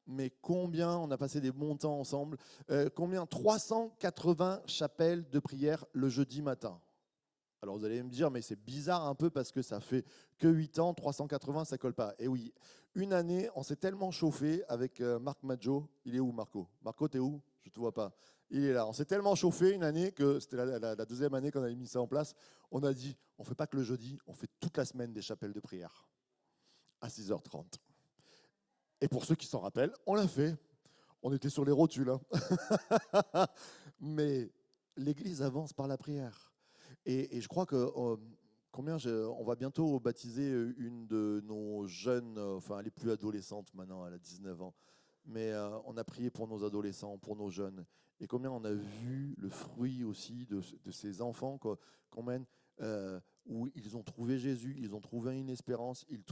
mais combien on a passé des bons temps ensemble. Combien 380 chapelles de prière le jeudi matin. Alors vous allez me dire, mais c'est bizarre un peu parce que ça fait que 8 ans, 380, ça colle pas. Et oui, une année, on s'est tellement chauffé avec Marc Maggio. Il est où, Marco? Marco, t'es où? Je ne te vois pas. Il est là. On s'est tellement chauffé une année que c'était la deuxième année qu'on avait mis ça en place. On a dit, on ne fait pas que le jeudi, on fait toute la semaine des chapelles de prière à 6h30. Et pour ceux qui s'en rappellent, on l'a fait. On était sur les rotules. Hein. Mais l'Église avance par la prière. Et je crois que on va bientôt baptiser une de nos jeunes, enfin elle est plus adolescente maintenant, elle a 19 ans, mais on a prié pour nos adolescents, pour nos jeunes. Et combien on a vu le fruit aussi de ces enfants qu'on mène, où ils ont trouvé Jésus, ils ont trouvé une espérance, ils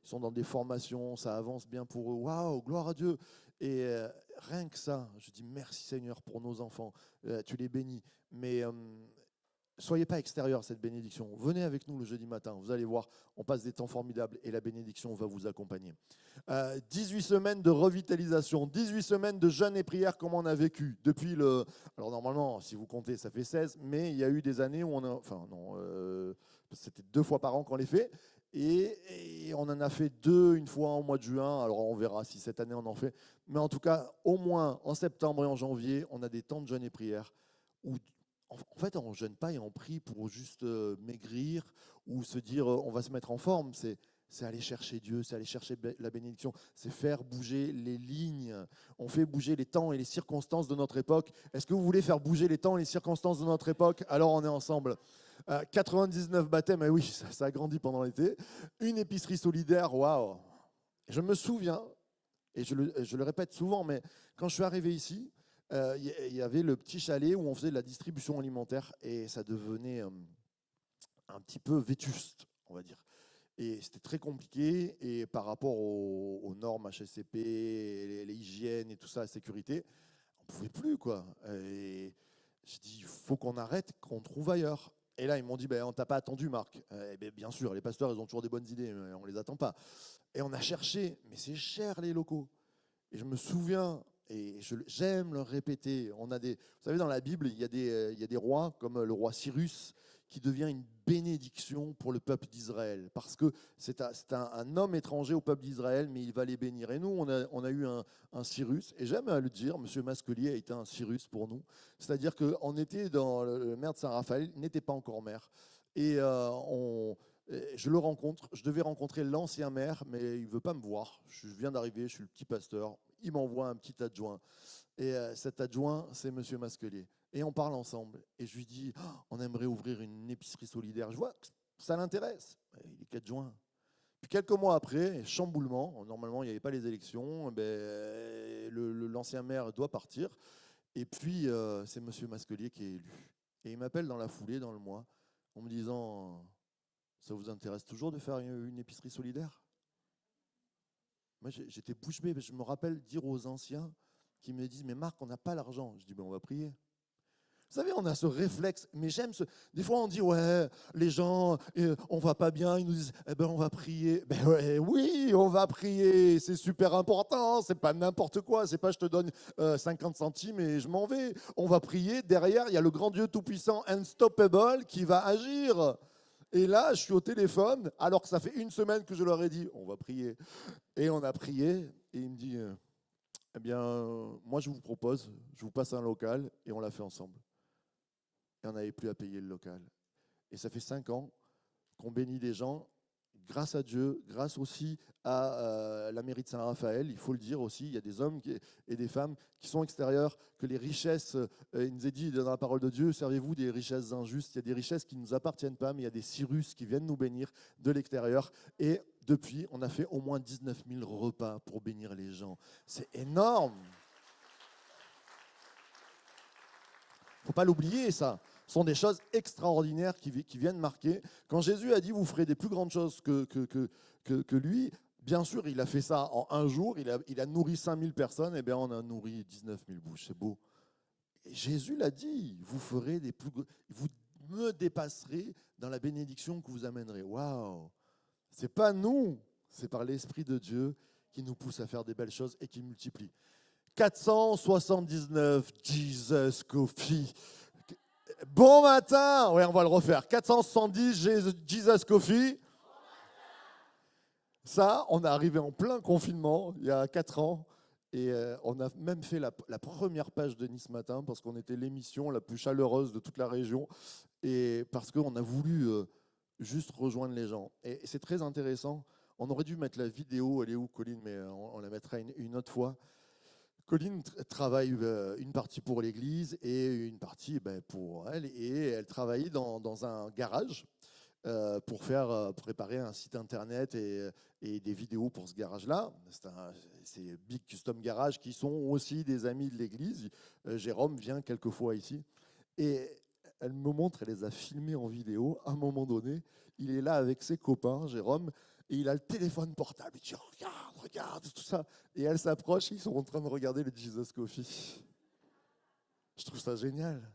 sont dans des formations, ça avance bien pour eux. Waouh, gloire à Dieu. Et rien que ça, je dis merci Seigneur pour nos enfants, tu les bénis. Mais soyez pas extérieurs à cette bénédiction. Venez avec nous le jeudi matin. Vous allez voir, on passe des temps formidables et la bénédiction va vous accompagner. 18 semaines de revitalisation, 18 semaines de jeûne et prière comme on a vécu depuis le... Alors normalement, si vous comptez, ça fait 16, mais il y a eu des années où on a... Enfin non, c'était 2 fois par an qu'on les fait. Et on en a fait 2 une fois au mois de juin. Alors on verra si cette année on en fait. Mais en tout cas, au moins en septembre et en janvier, on a des temps de jeûne et prière où en fait, on ne jeûne pas et on prie pour juste maigrir ou se dire on va se mettre en forme. C'est aller chercher Dieu, c'est aller chercher la bénédiction, c'est faire bouger les lignes. On fait bouger les temps et les circonstances de notre époque. Est-ce que vous voulez faire bouger les temps et les circonstances de notre époque? Alors on est ensemble. 99 baptêmes, et oui, ça a grandi pendant l'été. Une épicerie solidaire, waouh! Je me souviens, et je le répète souvent, mais quand je suis arrivé ici, il y avait le petit chalet où on faisait de la distribution alimentaire et ça devenait un petit peu vétuste, on va dire. Et c'était très compliqué et par rapport aux normes HSCP, les hygiènes et tout ça, la sécurité, on ne pouvait plus, quoi. Et j'ai dit, il faut qu'on arrête, qu'on trouve ailleurs. Et là, ils m'ont dit, ben, on t'a pas attendu, Marc. Eh ben, bien sûr, les pasteurs, ils ont toujours des bonnes idées, mais on ne les attend pas. Et on a cherché, mais c'est cher les locaux. Et je me souviens, et j'aime le répéter, vous savez, dans la Bible, il y a des rois, comme le roi Cyrus, qui devient une bénédiction pour le peuple d'Israël, parce que c'est un homme étranger au peuple d'Israël, mais il va les bénir. Et nous, on a eu un Cyrus, et j'aime le dire, M. Masquelier a été un Cyrus pour nous, c'est-à-dire qu'on était dans le maire de Saint-Raphaël, il n'était pas encore maire, et je le rencontre, je devais rencontrer l'ancien maire, mais il ne veut pas me voir. Je viens d'arriver, je suis le petit pasteur. Il m'envoie un petit adjoint. Et cet adjoint, c'est Monsieur Masquelier. Et on parle ensemble. Et je lui dis, oh, on aimerait ouvrir une épicerie solidaire. Je vois que ça l'intéresse. Il est qu'adjoint. Puis quelques mois après, chamboulement. Normalement, il n'y avait pas les élections. L'ancien maire doit partir. Et puis, c'est Monsieur Masquelier qui est élu. Et il m'appelle dans la foulée, dans le mois, en me disant, ça vous intéresse toujours de faire une épicerie solidaire? Moi, j'étais bouche bée. Je me rappelle dire aux anciens qui me disent, mais Marc, on n'a pas l'argent. Je dis, ben, on va prier. Vous savez, on a ce réflexe, mais j'aime ce... Des fois, on dit, ouais, les gens, on va pas bien, ils nous disent, eh ben, on va prier. Ben ouais, oui, on va prier, c'est super important, c'est pas n'importe quoi, c'est pas je te donne 50 centimes et je m'en vais. On va prier, derrière, il y a le grand Dieu Tout-Puissant, Unstoppable, qui va agir. Et là, je suis au téléphone, alors que ça fait une semaine que je leur ai dit, on va prier. Et on a prié, et il me dit, eh bien, moi je vous propose, je vous passe un local, et on l'a fait ensemble. Et on n'avait plus à payer le local. Et ça fait 5 ans qu'on bénit des gens, grâce à Dieu, grâce aussi à la mairie de Saint-Raphaël, il faut le dire aussi, il y a des hommes et des femmes qui sont extérieurs, que les richesses, il nous est dit dans la parole de Dieu, servez-vous des richesses injustes, il y a des richesses qui ne nous appartiennent pas, mais il y a des Cyrus qui viennent nous bénir de l'extérieur. Et depuis, on a fait au moins 19 000 repas pour bénir les gens. C'est énorme. Il ne faut pas l'oublier, ça. Ce sont des choses extraordinaires qui viennent marquer. Quand Jésus a dit, vous ferez des plus grandes choses que lui, bien sûr, il a fait ça en un jour, il a nourri 5000 personnes, et bien on a nourri 19 000 bouches, c'est beau. Et Jésus l'a dit, vous me dépasserez dans la bénédiction que vous amènerez. Waouh! C'est pas nous, c'est par l'Esprit de Dieu qui nous pousse à faire des belles choses et qui multiplie. 479, Jesus Coffee. Bon matin. Ouais, on va le refaire. 470, Jesus Coffee. Ça, on est arrivé en plein confinement, il y a 4 ans. Et on a même fait la première page de Nice Matin parce qu'on était l'émission la plus chaleureuse de toute la région et parce qu'on a voulu juste rejoindre les gens. Et c'est très intéressant. On aurait dû mettre la vidéo, elle est où, Colline, mais on la mettra une autre fois. Colline travaille une partie pour l'église et une partie pour elle. Et elle travaillait dans un garage pour préparer un site internet et des vidéos pour ce garage-là. C'est Big Custom Garage qui sont aussi des amis de l'église. Jérôme vient quelquefois ici. Et elle me montre, elle les a filmés en vidéo. À un moment donné, il est là avec ses copains, Jérôme, et il a le téléphone portable. Il dit regarde, tout ça. Et elle s'approche, ils sont en train de regarder le Jesus Coffee. Je trouve ça génial.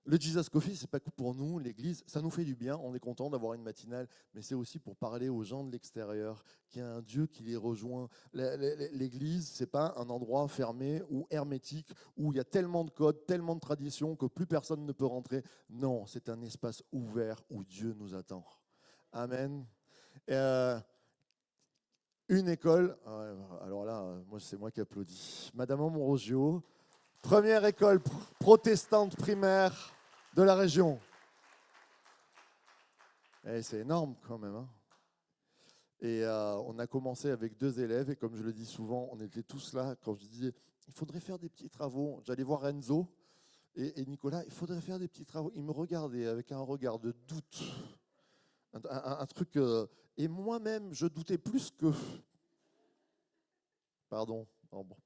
Le Jesus Coffee, ce n'est pas que pour nous, l'église, ça nous fait du bien, on est content d'avoir une matinale, mais c'est aussi pour parler aux gens de l'extérieur, qu'il y a un Dieu qui les rejoint. L'église, ce n'est pas un endroit fermé ou hermétique, où il y a tellement de codes, tellement de traditions que plus personne ne peut rentrer. Non, c'est un espace ouvert où Dieu nous attend. Amen. Une école, alors là, c'est moi qui applaudis. Madame Ambrosio, première école protestante primaire de la région. Et c'est énorme quand même. Hein. Et on a commencé avec 2 élèves et comme je le dis souvent, on était tous là quand je disais il faudrait faire des petits travaux. J'allais voir Enzo et Nicolas, il faudrait faire des petits travaux. Ils me regardaient avec un regard de doute, un truc. Et moi-même, je doutais plus que. Pardon. Oh, bon.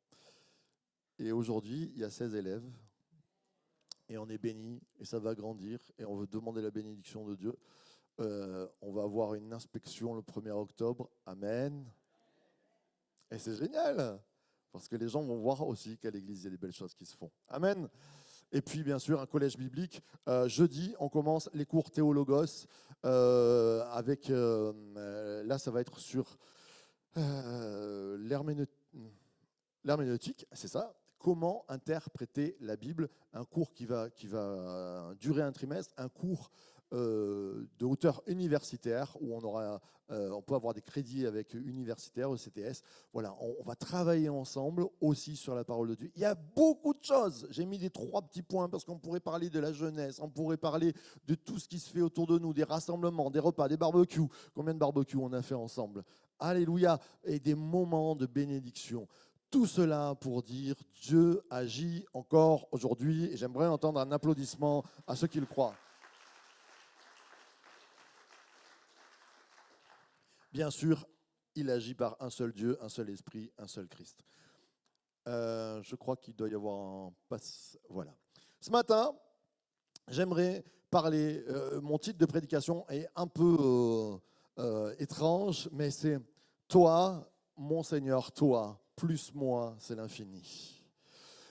Et aujourd'hui, il y a 16 élèves. Et on est béni, et ça va grandir, et on veut demander la bénédiction de Dieu. On va avoir une inspection le 1er octobre. Amen. Et c'est génial, parce que les gens vont voir aussi qu'à l'église, il y a des belles choses qui se font. Amen. Et puis, bien sûr, un collège biblique. Jeudi, on commence les cours Théologos. Avec, là, ça va être sur l'herméneutique, c'est ça. Comment interpréter la Bible, un cours qui va durer un trimestre, un cours de hauteur universitaire où on peut avoir des crédits avec universitaire, ECTS. Voilà, on va travailler ensemble aussi sur la parole de Dieu. Il y a beaucoup de choses. J'ai mis des 3 petits points parce qu'on pourrait parler de la jeunesse, on pourrait parler de tout ce qui se fait autour de nous, des rassemblements, des repas, des barbecues. Combien de barbecues on a fait ensemble? Alléluia. Et des moments de bénédiction. Tout cela pour dire Dieu agit encore aujourd'hui et j'aimerais entendre un applaudissement à ceux qui le croient. Bien sûr, il agit par un seul Dieu, un seul esprit, un seul Christ. Je crois qu'il doit y avoir un passe. Voilà. Ce matin, j'aimerais parler. Mon titre de prédication est un peu étrange, mais c'est toi, mon Seigneur, toi, plus moi, c'est l'infini.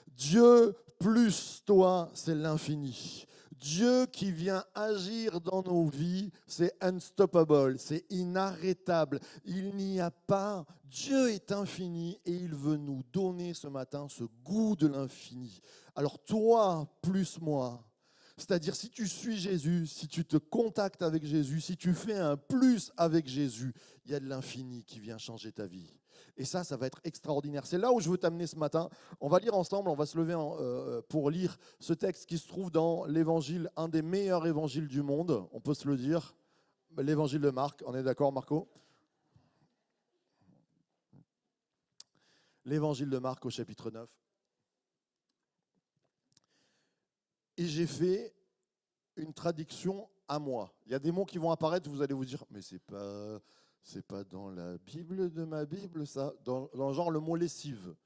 Dieu plus toi, c'est l'infini. Dieu qui vient agir dans nos vies, c'est unstoppable, c'est inarrêtable. Il n'y a pas, Dieu est infini et il veut nous donner ce matin ce goût de l'infini. Alors toi plus moi, c'est-à-dire si tu suis Jésus, si tu te contactes avec Jésus, si tu fais un plus avec Jésus, il y a de l'infini qui vient changer ta vie. Et ça va être extraordinaire. C'est là où je veux t'amener ce matin. On va lire ensemble, on va se lever pour lire ce texte qui se trouve dans l'évangile, un des meilleurs évangiles du monde, on peut se le dire, l'évangile de Marc. On est d'accord, Marco? L'évangile de Marc au chapitre 9. Et j'ai fait une traduction à moi. Il y a des mots qui vont apparaître, vous allez vous dire, mais c'est pas dans la Bible de ma Bible, ça. Dans genre le mot lessive.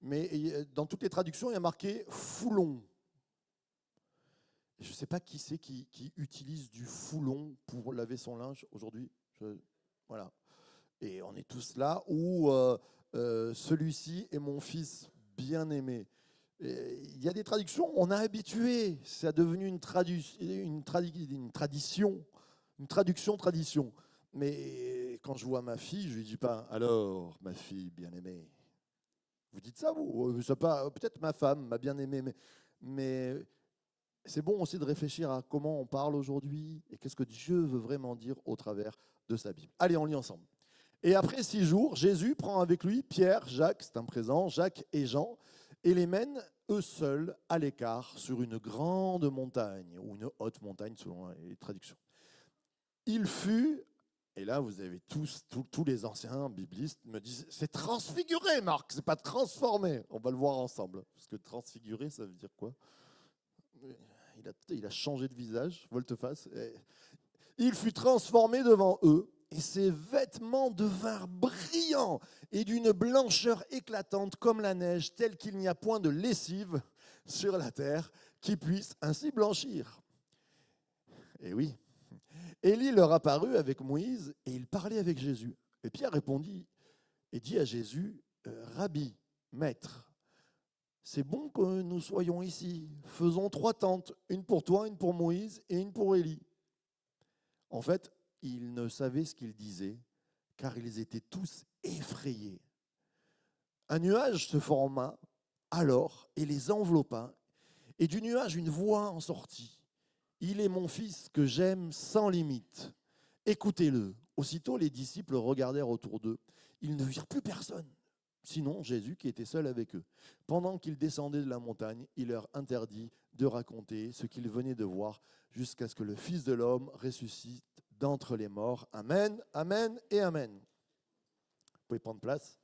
Mais dans toutes les traductions, il y a marqué foulon. Je ne sais pas qui c'est qui utilise du foulon pour laver son linge aujourd'hui. Voilà. Et on est tous là où celui-ci est mon fils bien-aimé. Il y a des traductions, on a habitué. Ça a devenu une tradition. Une traduction-tradition. Mais quand je vois ma fille, je lui dis pas, alors, ma fille bien-aimée. Vous dites ça, vous? C'est pas, peut-être ma femme, ma bien-aimée, mais c'est bon aussi de réfléchir à comment on parle aujourd'hui et qu'est-ce que Dieu veut vraiment dire au travers de sa Bible. Allez, on lit ensemble. Et après 6 jours, Jésus prend avec lui Pierre, Jacques, c'est un présent, Jacques et Jean, et les mène eux seuls à l'écart sur une grande montagne, ou une haute montagne selon les traductions. Il fut, et là vous avez tous les anciens biblistes me disent, c'est transfiguré Marc, c'est pas transformé. On va le voir ensemble, parce que transfiguré ça veut dire quoi? Il a changé de visage, volte-face. Il fut transformé devant eux, et ses vêtements devinrent brillants et d'une blancheur éclatante comme la neige, telle qu'il n'y a point de lessive sur la terre qui puisse ainsi blanchir. Et oui, Élie leur apparut avec Moïse, et il parlait avec Jésus. Et Pierre répondit et dit à Jésus, Rabbi, maître, c'est bon que nous soyons ici. Faisons 3 tentes, une pour toi, une pour Moïse et une pour Élie. En fait, ils ne savaient ce qu'ils disaient, car ils étaient tous effrayés. Un nuage se forma alors et les enveloppa, et du nuage une voix en sortit. Il est mon fils que j'aime sans limite. Écoutez-le. Aussitôt les disciples regardèrent autour d'eux. Ils ne virent plus personne, sinon Jésus qui était seul avec eux. Pendant qu'ils descendaient de la montagne, il leur interdit de raconter ce qu'ils venaient de voir jusqu'à ce que le Fils de l'homme ressuscite d'entre les morts. Amen, amen et amen. Vous pouvez prendre place.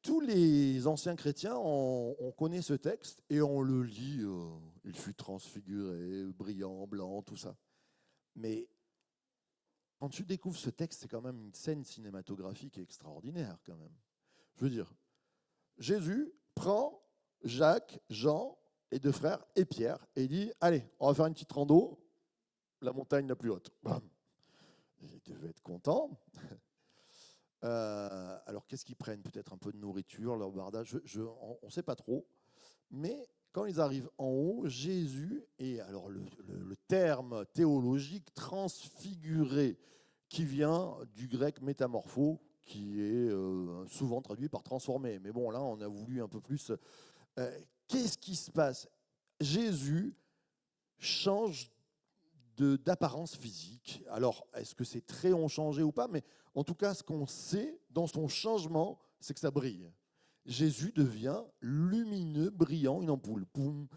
Tous les anciens chrétiens, on connaît ce texte et on le lit, il fut transfiguré, brillant, blanc, tout ça. Mais quand tu découvres ce texte, c'est quand même une scène cinématographique extraordinaire quand même. Je veux dire, Jésus prend Jacques, Jean, les 2 frères et Pierre et dit, allez, on va faire une petite rando, la montagne la plus haute. Bam. Ils devaient être contents. Alors qu'est-ce qu'ils prennent? Peut-être un peu de nourriture, leur bardage, on ne sait pas trop. Mais quand ils arrivent en haut, Jésus, et alors le terme théologique transfiguré, qui vient du grec métamorpho, qui est souvent traduit par transformé. Mais bon, là, on a voulu un peu plus. Qu'est-ce qui se passe? Jésus change d'apparence physique. Alors, est-ce que ses traits ont changé ou pas? Mais en tout cas, ce qu'on sait dans son changement, c'est que ça brille. Jésus devient lumineux, brillant, une ampoule. Boum.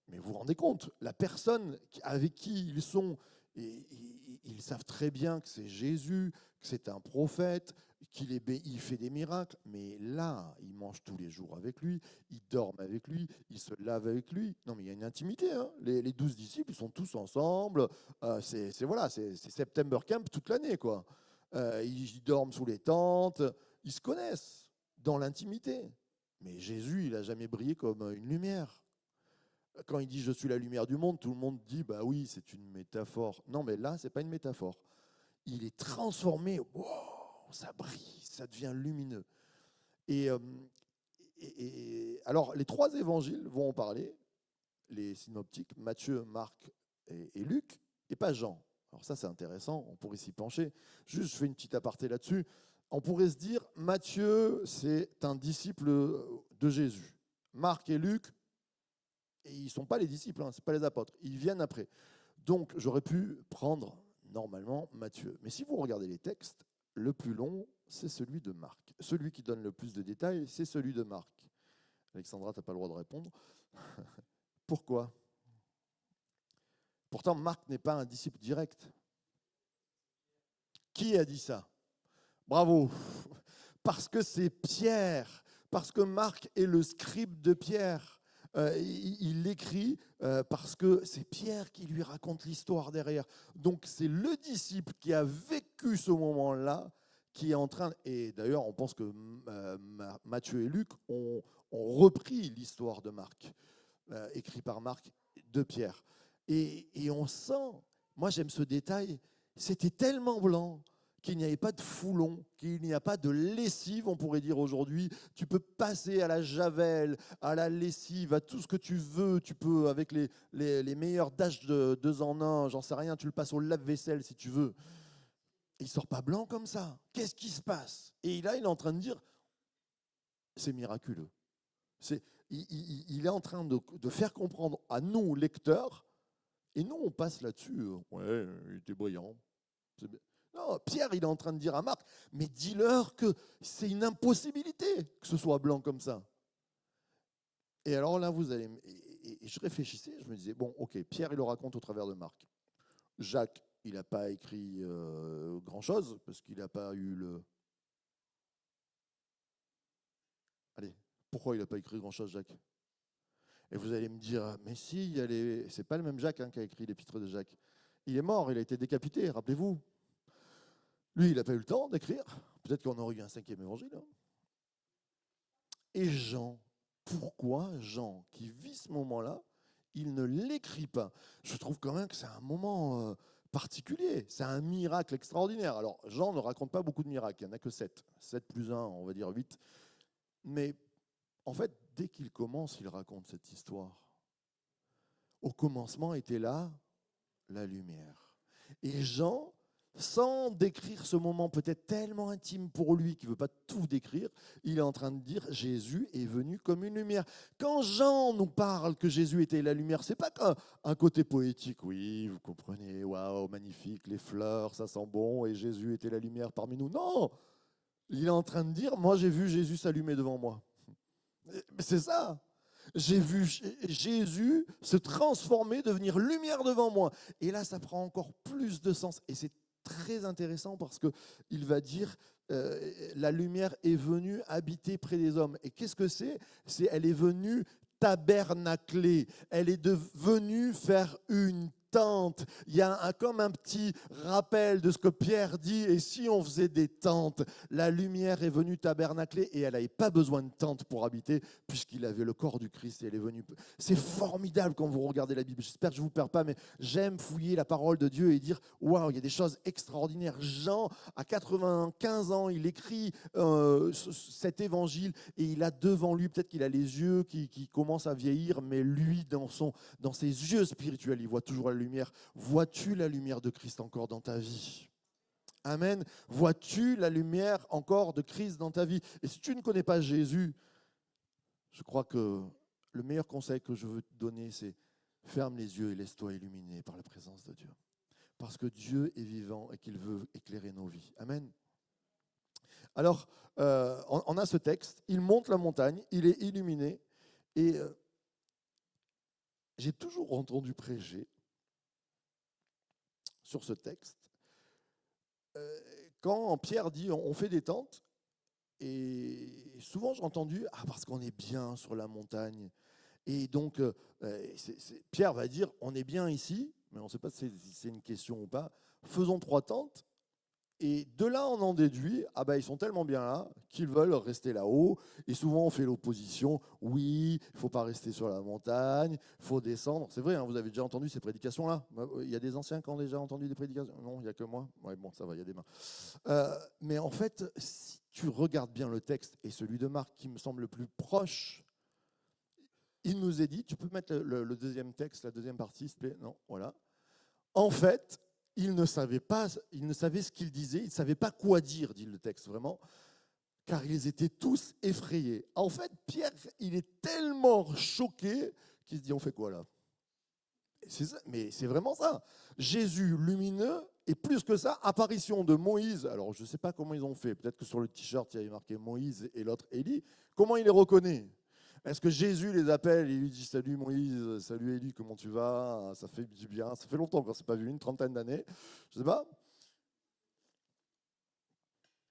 Mais vous vous rendez compte, la personne avec qui ils sont, ils savent très bien que c'est Jésus, que c'est un prophète, il fait des miracles. Mais là, ils mangent tous les jours avec lui, ils dorment avec lui, ils se lavent avec lui. Non, mais il y a une intimité. Hein. Les 12 disciples, ils sont tous ensemble. C'est September Camp toute l'année, quoi. Ils dorment sous les tentes, ils se connaissent dans l'intimité. Mais Jésus, il n'a jamais brillé comme une lumière. Quand il dit « je suis la lumière du monde », tout le monde dit « bah oui, c'est une métaphore ». Non, mais là, ce n'est pas une métaphore. Il est transformé, wow, ça brille, ça devient lumineux. Et alors, les 3 évangiles vont en parler, les synoptiques, Matthieu, Marc et Luc, et pas Jean. Alors ça, c'est intéressant, on pourrait s'y pencher. Juste, je fais une petite aparté là-dessus. On pourrait se dire, Matthieu, c'est un disciple de Jésus. Marc et Luc, et ils ne sont pas les disciples, hein, ce n'est pas les apôtres, ils viennent après. Donc, j'aurais pu prendre normalement Matthieu. Mais si vous regardez les textes, le plus long, c'est celui de Marc. Celui qui donne le plus de détails, c'est celui de Marc. Alexandra, tu n'as pas le droit de répondre. Pourquoi? Pourtant, Marc n'est pas un disciple direct. Qui a dit ça? Bravo! Parce que c'est Pierre, parce que Marc est le scribe de Pierre. Il l'écrit parce que c'est Pierre qui lui raconte l'histoire derrière. Donc c'est le disciple qui a vécu ce moment-là qui est en train... Et d'ailleurs, on pense que Matthieu et Luc ont repris l'histoire de Marc, écrit par Marc de Pierre. Et on sent, moi j'aime ce détail, c'était tellement blanc qu'il n'y avait pas de foulon, qu'il n'y a pas de lessive, on pourrait dire aujourd'hui. Tu peux passer à la javel, à la lessive, à tout ce que tu veux. Tu peux, avec les meilleurs dash de 2 en 1, j'en sais rien, tu le passes au lave-vaisselle si tu veux. Il ne sort pas blanc comme ça. Qu'est-ce qui se passe? Et là, il est en train de dire, c'est miraculeux. Il est en train de faire comprendre à nous, lecteurs, et nous, on passe là-dessus. Ouais, il était brillant. Non, Pierre, il est en train de dire à Marc, mais dis-leur que c'est une impossibilité que ce soit blanc comme ça. Et alors là, vous allez... Et je réfléchissais, je me disais, bon, ok, Pierre, il le raconte au travers de Marc. Jacques, il n'a pas écrit grand-chose, parce qu'il n'a pas eu le... Allez, pourquoi il n'a pas écrit grand-chose, Jacques? Et vous allez me dire, mais si, c'est pas le même Jacques qui a écrit l'épître de Jacques. Il est mort, il a été décapité, rappelez-vous. Lui, il n'a pas eu le temps d'écrire. Peut-être qu'on aurait eu un 5e évangile. Hein. Et Jean, pourquoi Jean, qui vit ce moment-là, il ne l'écrit pas? Je trouve quand même que c'est un moment particulier. C'est un miracle extraordinaire. Alors, Jean ne raconte pas beaucoup de miracles. Il n'y en a que 7. 7 plus 1, on va dire 8. Mais en fait, dès qu'il commence, il raconte cette histoire. Au commencement était là la lumière. Et Jean, sans décrire ce moment peut-être tellement intime pour lui qu'il ne veut pas tout décrire, il est en train de dire Jésus est venu comme une lumière. Quand Jean nous parle que Jésus était la lumière, ce n'est pas qu'un côté poétique. Oui, vous comprenez, waouh, magnifique, les fleurs, ça sent bon, et Jésus était la lumière parmi nous. Non, il est en train de dire, moi j'ai vu Jésus s'allumer devant moi. C'est ça. J'ai vu Jésus se transformer, devenir lumière devant moi. Et là, ça prend encore plus de sens. Et c'est très intéressant parce qu'il va dire, la lumière est venue habiter près des hommes. Et qu'est-ce que c'est? Elle est venue tabernacler. Elle est venue faire une tente. Il y a comme un petit rappel de ce que Pierre dit. Et si on faisait des tentes, la lumière est venue tabernacler et elle n'avait pas besoin de tente pour habiter puisqu'il avait le corps du Christ et elle est venue. C'est formidable quand vous regardez la Bible. J'espère que je ne vous perds pas, mais j'aime fouiller la parole de Dieu et dire waouh, il y a des choses extraordinaires. Jean, à 95 ans, il écrit cet évangile et il a devant lui, peut-être qu'il a les yeux qui commencent à vieillir, mais lui, dans ses yeux spirituels, il voit toujours la lumière. Vois-tu la lumière de Christ encore dans ta vie? Amen. Vois-tu la lumière encore de Christ dans ta vie? Et si tu ne connais pas Jésus, je crois que le meilleur conseil que je veux te donner, c'est ferme les yeux et laisse-toi illuminer par la présence de Dieu. Parce que Dieu est vivant et qu'il veut éclairer nos vies. Amen. Alors, on a ce texte, il monte la montagne, il est illuminé, et j'ai toujours entendu prêcher sur ce texte. Quand Pierre dit on fait des tentes, et souvent j'ai entendu parce qu'on est bien sur la montagne. Et donc Pierre va dire on est bien ici, mais on ne sait pas si c'est une question ou pas. Faisons 3 tentes. Et de là, on en déduit, ils sont tellement bien là qu'ils veulent rester là-haut. Et souvent, on fait l'opposition. Oui, il ne faut pas rester sur la montagne, il faut descendre. C'est vrai, hein, vous avez déjà entendu ces prédications-là. Il y a des anciens qui ont déjà entendu des prédications. Non, il n'y a que moi. Ouais, bon, ça va, il y a des mains. Mais en fait, si tu regardes bien le texte, et celui de Marc qui me semble le plus proche, il nous est dit, tu peux mettre le deuxième texte, la deuxième partie, s'il te plaît? Non, voilà. En fait, il ne savait ce qu'il disait, il ne savait pas quoi dire, dit le texte vraiment, car ils étaient tous effrayés. En fait, Pierre, il est tellement choqué qu'il se dit, on fait quoi là? Mais c'est vraiment ça. Jésus lumineux, et plus que ça, apparition de Moïse. Alors, je ne sais pas comment ils ont fait. Peut-être que sur le t-shirt, il y avait marqué Moïse et l'autre Élie. Comment il les reconnaît? Est-ce que Jésus les appelle et lui dit salut Moïse, salut Élie, comment tu vas? Ça fait du bien. Ça fait longtemps qu'on ne s'est pas vu, une trentaine d'années. Je ne sais pas.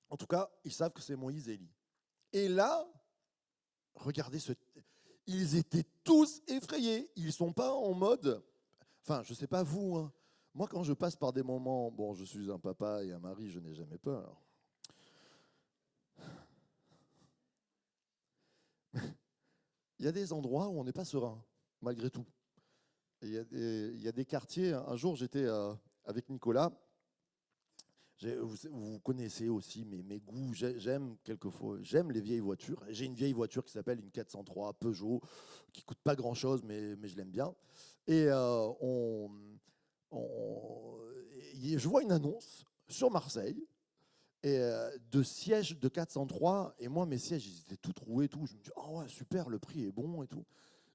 En tout cas, ils savent que c'est Moïse et Élie. Et là, regardez, ils étaient tous effrayés. Ils ne sont pas en mode... Enfin, je ne sais pas vous. Hein. Moi, quand je passe par des moments... Bon, je suis un papa et un mari, je n'ai jamais peur. Il y a des endroits où on n'est pas serein, malgré tout. Il y a des quartiers. Un jour, j'étais avec Nicolas Vous connaissez aussi mes goûts. J'aime les vieilles voitures. J'ai une vieille voiture qui s'appelle une 403 Peugeot, qui coûte pas grand-chose, mais je l'aime bien. Et on- je vois une annonce sur Marseille de sièges de 403. Et moi, mes sièges, ils étaient tout troués et tout. Je me dis, oh ouais, super, le prix est bon et tout.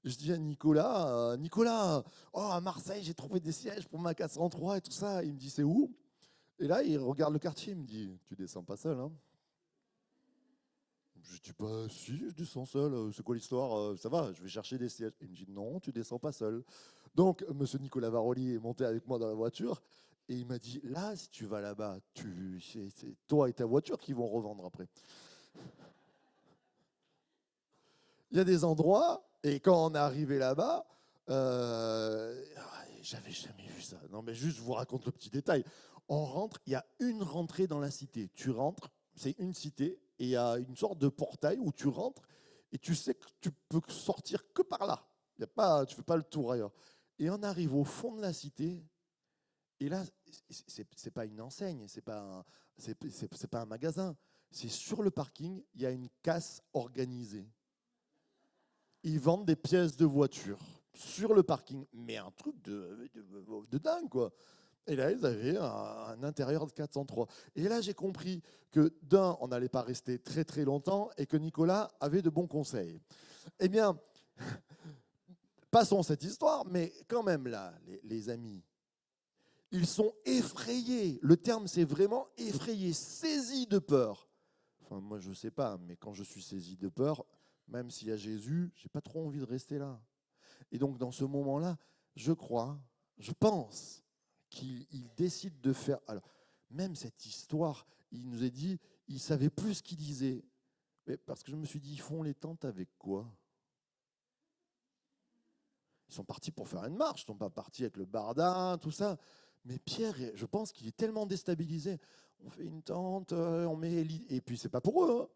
Je dis à Nicolas, Nicolas, oh, à Marseille, j'ai trouvé des sièges pour ma 403 et tout ça. Il me dit, c'est où? Et là, il regarde le quartier, il me dit, tu descends pas seul, hein? Je dis, bah si, je descends seul. C'est quoi l'histoire? Ça va, je vais chercher des sièges. Il me dit, non, tu descends pas seul. Donc, monsieur Nicolas Varoli est monté avec moi dans la voiture et il m'a dit, là, si tu vas là-bas, c'est toi et ta voiture qui vont revendre après. Il y a des endroits, et quand on est arrivé là-bas, j'avais jamais vu ça. Non, mais juste, je vous raconte le petit détail. On rentre, il y a une rentrée dans la cité. Tu rentres, c'est une cité, et il y a une sorte de portail où tu rentres, et tu sais que tu peux sortir que par là. Il y a pas, tu fais pas le tour ailleurs. Et on arrive au fond de la cité, et là, c'est pas une enseigne, c'est pas un magasin. C'est sur le parking, il y a une casse organisée. Ils vendent des pièces de voiture sur le parking, mais un truc de dingue, quoi. Et là, ils avaient un intérieur de 403. Et là, j'ai compris que d'un, on n'allait pas rester très très longtemps et que Nicolas avait de bons conseils. Eh bien, passons cette histoire, mais quand même là, les amis, ils sont effrayés. Le terme, c'est vraiment effrayés, saisis de peur. Enfin, moi, je ne sais pas, mais quand je suis saisi de peur, même s'il y a Jésus, j'ai pas trop envie de rester là. Et donc, dans ce moment-là, je crois, je pense qu'il décide de faire. Alors, même cette histoire, il nous a dit, il savait plus ce qu'il disait. Mais parce que je me suis dit, ils font les tentes avec quoi? Ils sont partis pour faire une marche, ils ne sont pas partis avec le bardin, tout ça. Mais Pierre, je pense qu'il est tellement déstabilisé. On fait une tente, on met Élie. Et puis, c'est pas pour eux, hein.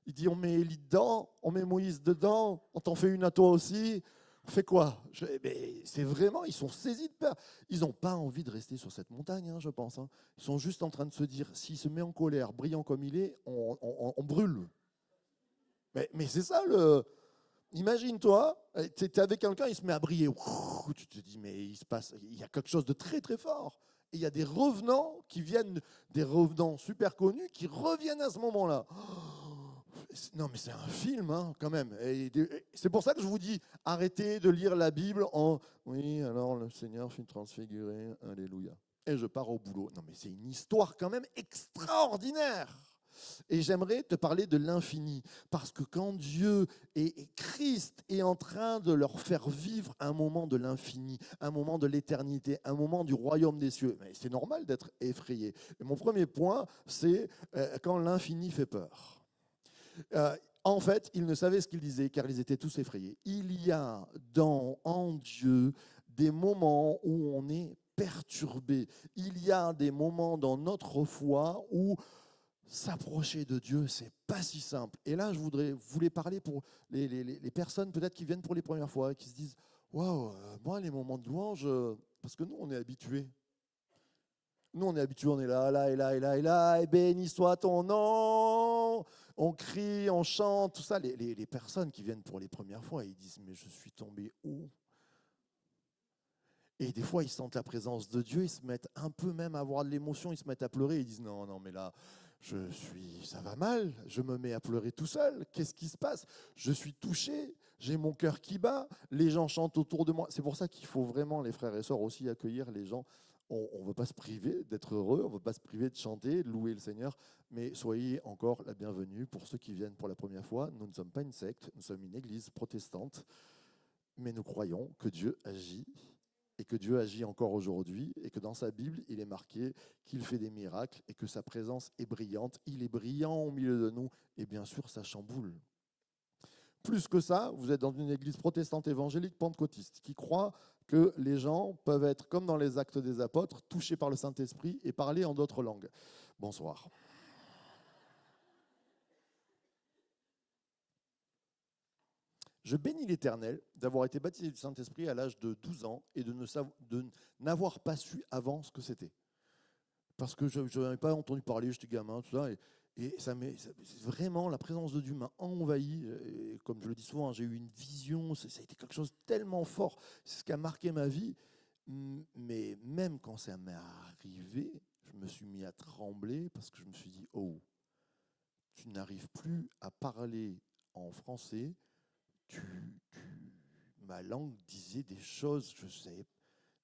Il dit, on met Élie dedans, on met Moïse dedans, on t'en fait une à toi aussi. On fait quoi? C'est vraiment, ils sont saisis de peur. Ils n'ont pas envie de rester sur cette montagne, hein, je pense, hein. Ils sont juste en train de se dire, s'il se met en colère, brillant comme il est, on brûle. Mais c'est ça le. Imagine-toi, tu es avec quelqu'un, il se met à briller. Ouh, tu te dis, mais il y a quelque chose de très très fort. Et il y a des revenants qui viennent, des revenants super connus qui reviennent à ce moment-là. Non, mais c'est un film, hein, quand même. Et c'est pour ça que je vous dis, arrêtez de lire la Bible en oui, alors le Seigneur fut transfiguré, alléluia. Et je pars au boulot. Non, mais c'est une histoire quand même extraordinaire. Et j'aimerais te parler de l'infini, parce que quand Dieu et Christ est en train de leur faire vivre un moment de l'infini, un moment de l'éternité, un moment du royaume des cieux, mais c'est normal d'être effrayé. Et mon premier point, c'est quand l'infini fait peur. En fait, ils ne savaient ce qu'ils disaient car ils étaient tous effrayés. Il y a en Dieu des moments où on est perturbé. Il y a des moments dans notre foi où s'approcher de Dieu, c'est pas si simple. Et là, voulais parler pour les personnes peut-être qui viennent pour les premières fois, qui se disent, waouh, moi, les moments de louange, parce que nous, on est habitués. Nous, on est habitués, on est là, là, et là, et là, et là, et béni soit ton nom. On crie, on chante, tout ça. Les personnes qui viennent pour les premières fois, ils disent, mais je suis tombé où? Et des fois, ils sentent la présence de Dieu, ils se mettent un peu même à avoir de l'émotion, ils se mettent à pleurer, ils disent, non, non, mais là, ça va mal, je me mets à pleurer tout seul, qu'est-ce qui se passe? Je suis touché, j'ai mon cœur qui bat, les gens chantent autour de moi. C'est pour ça qu'il faut vraiment, les frères et sœurs, aussi accueillir les gens. On ne veut pas se priver d'être heureux, on ne veut pas se priver de chanter, de louer le Seigneur, mais soyez encore la bienvenue pour ceux qui viennent pour la première fois. Nous ne sommes pas une secte, nous sommes une église protestante, mais nous croyons que Dieu agit et que Dieu agit encore aujourd'hui, et que dans sa Bible, il est marqué qu'il fait des miracles, et que sa présence est brillante. Il est brillant au milieu de nous, et bien sûr, ça chamboule. Plus que ça, vous êtes dans une église protestante évangélique pentecôtiste, qui croit que les gens peuvent être, comme dans les Actes des Apôtres, touchés par le Saint-Esprit et parler en d'autres langues. Bonsoir. Je bénis l'Éternel d'avoir été baptisé du Saint-Esprit à l'âge de 12 ans et de n'avoir pas su avant ce que c'était. parce que je n'avais pas entendu parler, j'étais gamin, tout ça. Et vraiment, la présence de Dieu m'a envahi. Et comme je le dis souvent, j'ai eu une vision, ça a été quelque chose de tellement fort. C'est ce qui a marqué ma vie. Mais même quand ça m'est arrivé, je me suis mis à trembler parce que je me suis dit, oh, tu n'arrives plus à parler en français, ma langue disait des choses, je savais,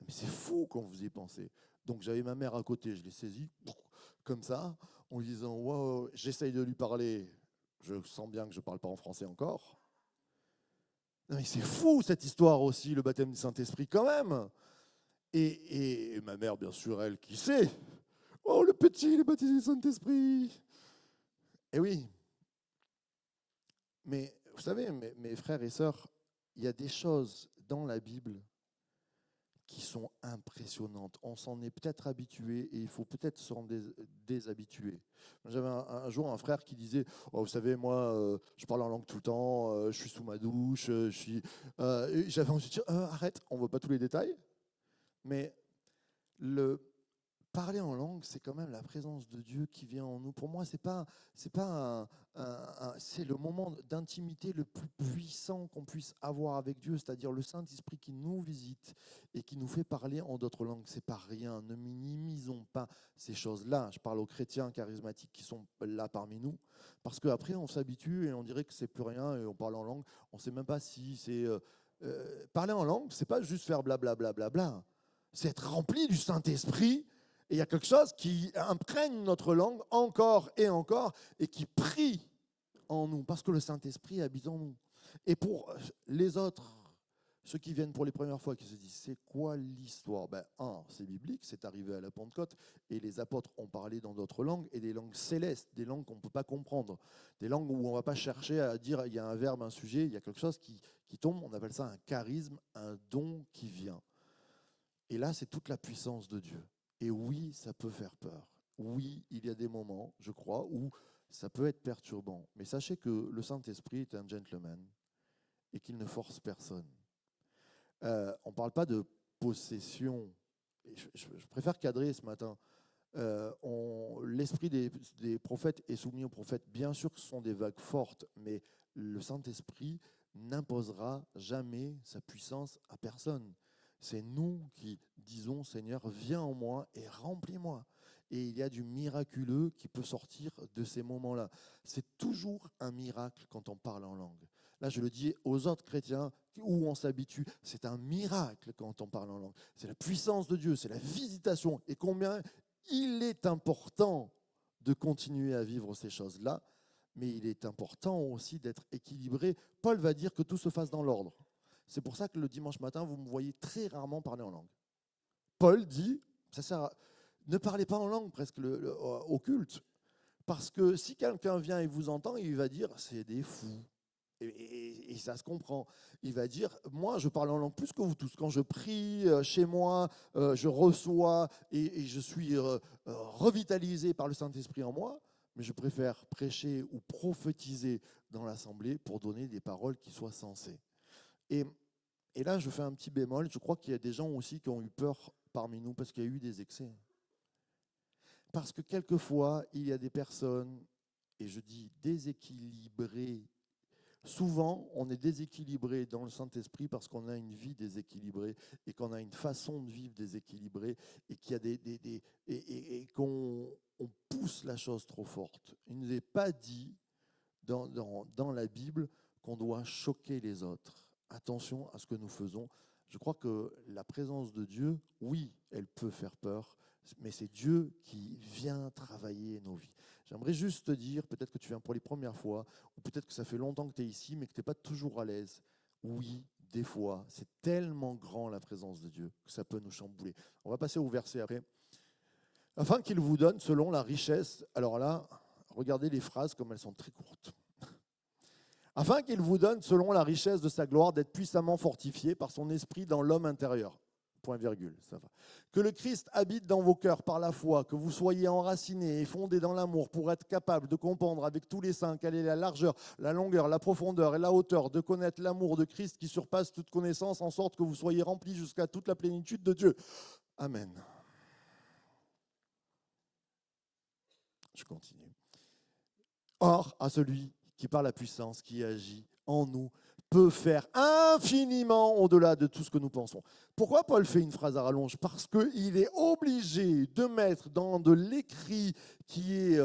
mais c'est fou quand vous y pensez. Donc j'avais ma mère à côté, je l'ai saisie, comme ça, en lui disant, wow, j'essaye de lui parler, je sens bien que je ne parle pas en français encore. Non, mais c'est fou cette histoire aussi, le baptême du Saint-Esprit quand même. Et ma mère, bien sûr, elle qui sait, oh le petit, il est baptisé du Saint-Esprit. Et oui, mais vous savez, mes frères et sœurs, il y a des choses dans la Bible qui sont impressionnantes. On s'en est peut-être habitué et il faut peut-être s'en déshabituer. J'avais un jour un frère qui disait, oh, vous savez, moi, je parle en langue tout le temps, je suis sous ma douche, j'avais envie de dire, arrête, on ne voit pas tous les détails, mais parler en langue, c'est quand même la présence de Dieu qui vient en nous. Pour moi, c'est le moment d'intimité le plus puissant qu'on puisse avoir avec Dieu, c'est-à-dire le Saint-Esprit qui nous visite et qui nous fait parler en d'autres langues. C'est pas rien. Ne minimisons pas ces choses-là. Je parle aux chrétiens charismatiques qui sont là parmi nous, parce qu'après, on s'habitue et on dirait que c'est plus rien et on parle en langue. On ne sait même pas si c'est parler en langue. C'est pas juste faire blablabla. Bla, bla, bla. C'est être rempli du Saint-Esprit. Et il y a quelque chose qui imprègne notre langue encore et qui prie en nous, parce que le Saint-Esprit habite en nous. Et pour les autres, ceux qui viennent pour les premières fois, qui se disent, c'est quoi l'histoire ? C'est biblique, c'est arrivé à la Pentecôte, et les apôtres ont parlé dans d'autres langues, et des langues célestes, des langues qu'on ne peut pas comprendre, des langues où on ne va pas chercher à dire, il y a un verbe, un sujet, il y a quelque chose qui tombe, on appelle ça un charisme, un don qui vient. Et là, c'est toute la puissance de Dieu. Et oui, ça peut faire peur. Oui, il y a des moments, je crois, où ça peut être perturbant. Mais sachez que le Saint-Esprit est un gentleman et qu'il ne force personne. On ne parle pas de possession. Je préfère cadrer ce matin. L'esprit des prophètes est soumis aux prophètes. Bien sûr que ce sont des vagues fortes, mais le Saint-Esprit n'imposera jamais sa puissance à personne. C'est nous qui disons, Seigneur, viens en moi et remplis-moi. Et il y a du miraculeux qui peut sortir de ces moments-là. C'est toujours un miracle quand on parle en langue. Là, je le dis aux autres chrétiens où on s'habitue, c'est un miracle quand on parle en langue. C'est la puissance de Dieu, c'est la visitation. Et combien il est important de continuer à vivre ces choses-là, mais il est important aussi d'être équilibré. Paul va dire que tout se fasse dans l'ordre. C'est pour ça que le dimanche matin, vous me voyez très rarement parler en langue. Paul dit, ne parlez pas en langue presque au culte, parce que si quelqu'un vient et vous entend, il va dire, c'est des fous. Et ça se comprend. Il va dire, moi je parle en langue plus que vous tous. Quand je prie chez moi, je reçois et je suis revitalisé par le Saint-Esprit en moi, mais je préfère prêcher ou prophétiser dans l'assemblée pour donner des paroles qui soient sensées. Et là, je fais un petit bémol. Je crois qu'il y a des gens aussi qui ont eu peur parmi nous parce qu'il y a eu des excès. Parce que quelquefois, il y a des personnes, et je dis déséquilibrées. Souvent, on est déséquilibré dans le Saint-Esprit parce qu'on a une vie déséquilibrée et qu'on a une façon de vivre déséquilibrée et qu'il y a et qu'on pousse la chose trop forte. Il ne nous est pas dit dans la Bible qu'on doit choquer les autres. Attention à ce que nous faisons. Je crois que la présence de Dieu, oui, elle peut faire peur, mais c'est Dieu qui vient travailler nos vies. J'aimerais juste te dire, peut-être que tu viens pour les premières fois, ou peut-être que ça fait longtemps que tu es ici, mais que tu n'es pas toujours à l'aise. Oui, des fois, c'est tellement grand la présence de Dieu que ça peut nous chambouler. On va passer au verset après. Afin qu'il vous donne selon la richesse. Alors là, regardez les phrases comme elles sont très courtes. Afin qu'il vous donne, selon la richesse de sa gloire, d'être puissamment fortifié par son esprit dans l'homme intérieur. Point virgule, ça va. Que le Christ habite dans vos cœurs par la foi, que vous soyez enracinés et fondés dans l'amour pour être capables de comprendre avec tous les saints quelle est la largeur, la longueur, la profondeur et la hauteur, de connaître l'amour de Christ qui surpasse toute connaissance, en sorte que vous soyez remplis jusqu'à toute la plénitude de Dieu. Amen. je continue. Or, à celui qui par la puissance qui agit en nous peut faire infiniment au-delà de tout ce que nous pensons. Pourquoi Paul fait une phrase à rallonge? Parce qu'il est obligé de mettre dans de l'écrit qui est